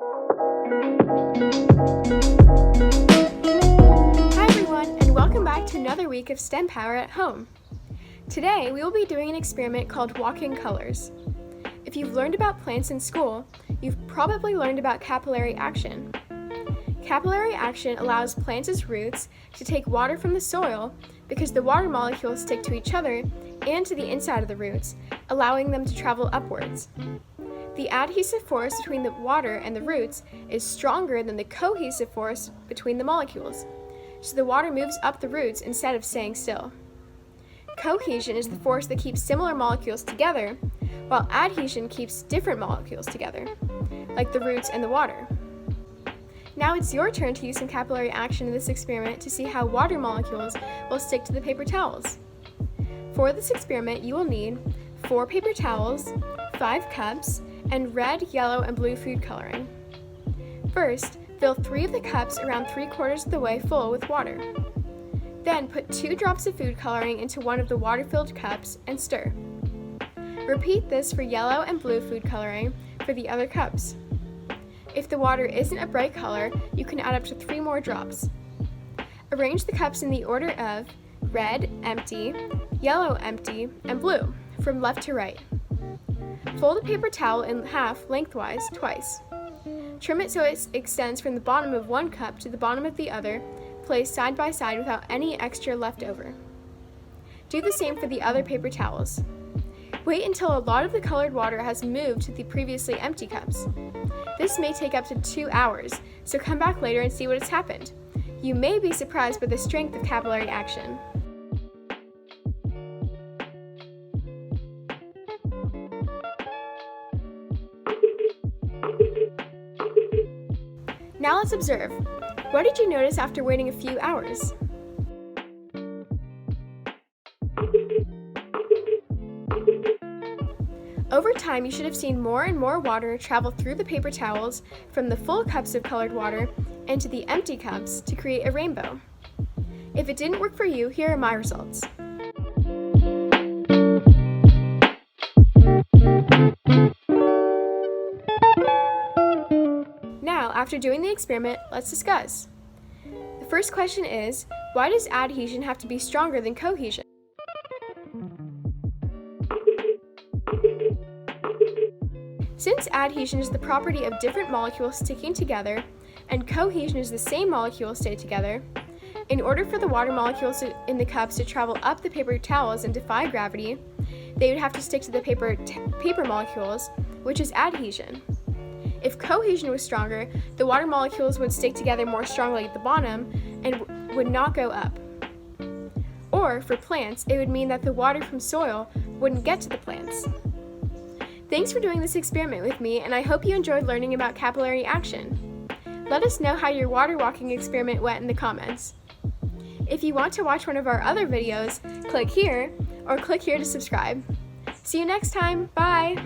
Hi everyone, and welcome back to another week of STEMpower at home. Today we will be doing an experiment called walking colors. If you've learned about plants in school, you've probably learned about capillary action. Capillary action allows plants' roots to take water from the soil because the water molecules stick to each other and to the inside of the roots, allowing them to travel upwards. The adhesive force between the water and the roots is stronger than the cohesive force between the molecules, so the water moves up the roots instead of staying still. Cohesion is the force that keeps similar molecules together, while adhesion keeps different molecules together, like the roots and the water. Now it's your turn to use some capillary action in this experiment to see how water molecules will stick to the paper towels. For this experiment, you will need 4 paper towels, 5 cups, and red, yellow, and blue food coloring. First, fill 3 of the cups around 3/4 of the way full with water. Then put 2 drops of food coloring into one of the water-filled cups and stir. Repeat this for yellow and blue food coloring for the other cups. If the water isn't a bright color, you can add up to 3 more drops. Arrange the cups in the order of red, empty, yellow, empty, and blue, from left to right. Fold a paper towel in half lengthwise twice. Trim it so it extends from the bottom of one cup to the bottom of the other, placed side by side without any extra left over. Do the same for the other paper towels. Wait until a lot of the colored water has moved to the previously empty cups. This may take up to 2 hours, so come back later and see what has happened. You may be surprised by the strength of capillary action. Now let's observe. What did you notice after waiting a few hours? Over time, you should have seen more and more water travel through the paper towels from the full cups of colored water into the empty cups to create a rainbow. If it didn't work for you, here are my results. Now, after doing the experiment, let's discuss. The first question is, why does adhesion have to be stronger than cohesion? Since adhesion is the property of different molecules sticking together, and cohesion is the same molecules stay together, in order for the water molecules in the cups to travel up the paper towels and defy gravity, they would have to stick to the paper molecules, which is adhesion. If cohesion was stronger, the water molecules would stick together more strongly at the bottom and would not go up. Or, for plants, it would mean that the water from soil wouldn't get to the plants. Thanks for doing this experiment with me, and I hope you enjoyed learning about capillary action. Let us know how your water walking experiment went in the comments. If you want to watch one of our other videos, click here, or click here to subscribe. See you next time, bye!